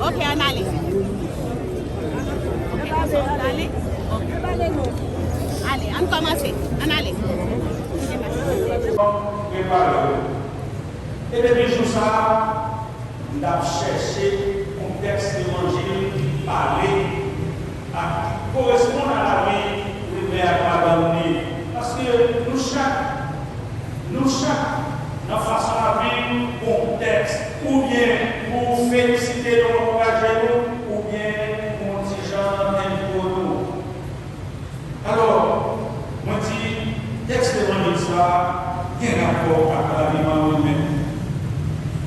Ok, on allez. Allez, on commence. On allez. Et depuis tout ça, nous avons cherché un texte d'évangile qui parlait, qui correspond à la vie de Madame. Parce que nous chaque, dans la façon de vivre, un texte, ou bien pour féliciter nos engager ou bien pour petit gens pour nous. Alors, moi dis, texte d'évangile ça, il y a un rapport avec la vie en lui-même.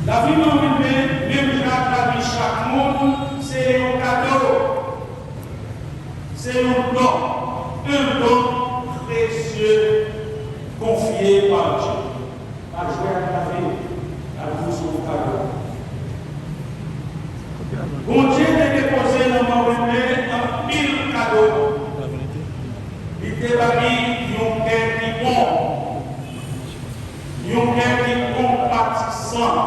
La vie en lui-même, même la vie chaque monde, c'est un cadeau. C'est un don précieux confié par Dieu. À jouer à la vie, à vous sur le cadeau. Bon Dieu a déposé dans mon lui-même un pile cadeau. Il t'a mis un cœur qui bon, un cœur qui compatissant.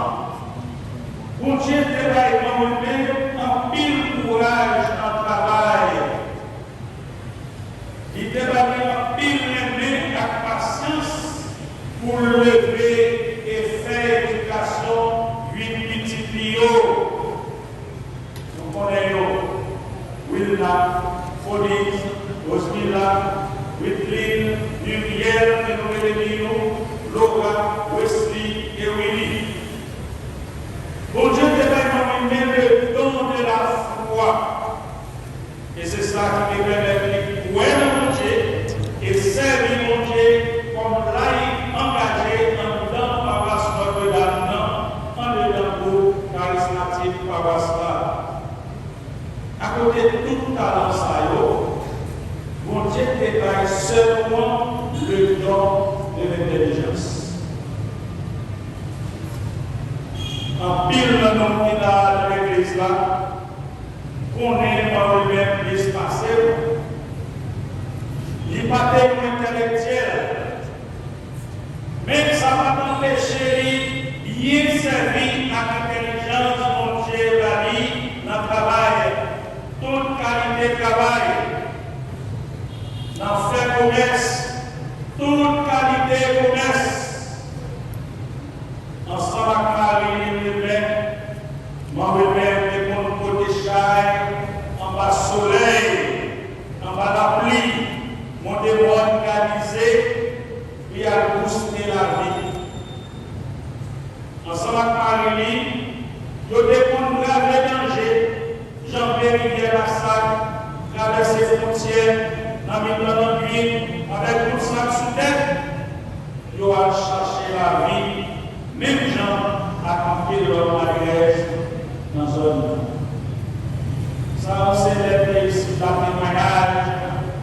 Bon Dieu t'a mis dans lui-même un pile courage dans le travail. Il t'a mis un pile aimé avec patience pour lever et faire éducation 8 petits lios. Nous connaissons Wilna, Fonis, Osmila, Whitlin, Muriel, Noëlino, Laura, Wesley et Willy. Bon Dieu te donne même le don de la foi. Et c'est ça qui me permet de croire dans mon Dieu et servir mon Dieu comme laïc engagé en dedans paroisse Notre-Dame, en dedans groupe charismatique paroisse là. À côté de tout talent ça, mon Dieu détaille seulement le don de l'intelligence. En pile le nom qu'il a dans l'église là, qu'on est par lui-même l'espacé. Il n'est pas tellement intellectuel, mais ça va t'empêcher de bien servir à l'intelligence mon Dieu la vie dans le travail, toute qualité de travail, dans le commerce, toute qualité de commerce. Ensemble avec Marie-Hélène, moi-même, et mon côté chai, en bas soleil, en bas la pluie, mon démon organisé, puis à booster la vie. Ensemble avec Marie-Hélène, je démon grave danger, Jean-Pierre Rivière la sac, traverser les frontières, dans le nuit, avec tout ça sous tête, ils ont cherché la vie, même gens à camper leur mariage dans la zone. Ça, c'est les pays ici, la témoignage,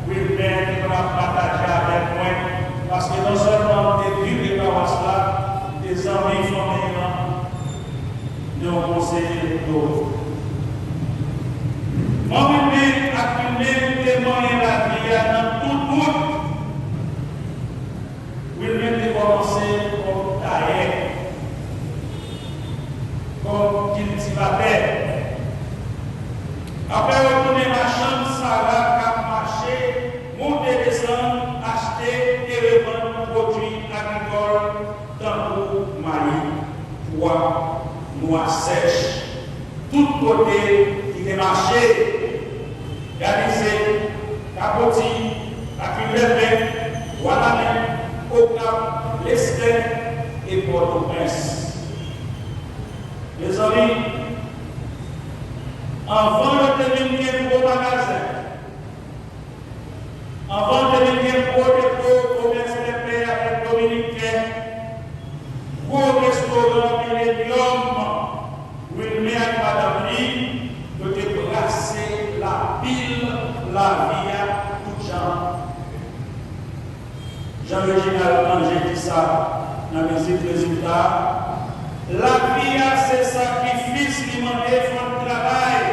oui, bien, qui va partager avec moi, parce que non seulement des vies de là, des amis familiaux, nous conseillons d'autres. Moi-même, accumulé témoigner la vie dans tout le monde. Oui-même, commencer comme tailleur, comme cultivateur. Après retourner ma chambre, Sarah a marché, monter, descendre, acheter et revendre produits agricoles dans le maïs, pois, noix sèches, tout côté qui est marché, réalisé, capoti, accumulé, voilà même, au Cap, l'Esther et Port-au-Prince. Les amis, avant de devenir gros magasin, avant de devenir gros dépôt, commerce de paix avec Dominicain, gros restaurant Millennium, où il met à Madame Lee, de déplacer la pile, la vie à tout gens. Jean-Réginald, quand j'ai dit ça, dans la musique résultat, la vie à ses sacrifices qui m'ont fait le travail.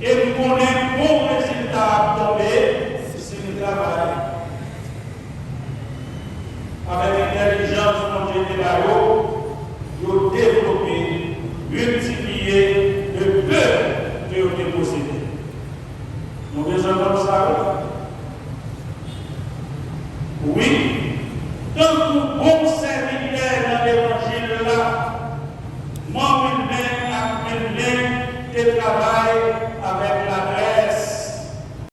Et nous connaissons bon résultat à tomber, c'est le travail. Avec l'intelligence dont j'ai développé, ils ont développé, multiplié le peu que vous possédez. Nous besoin comme ça. Oui, tant que bon serviteur dans l'évangile là, moi-même, de travail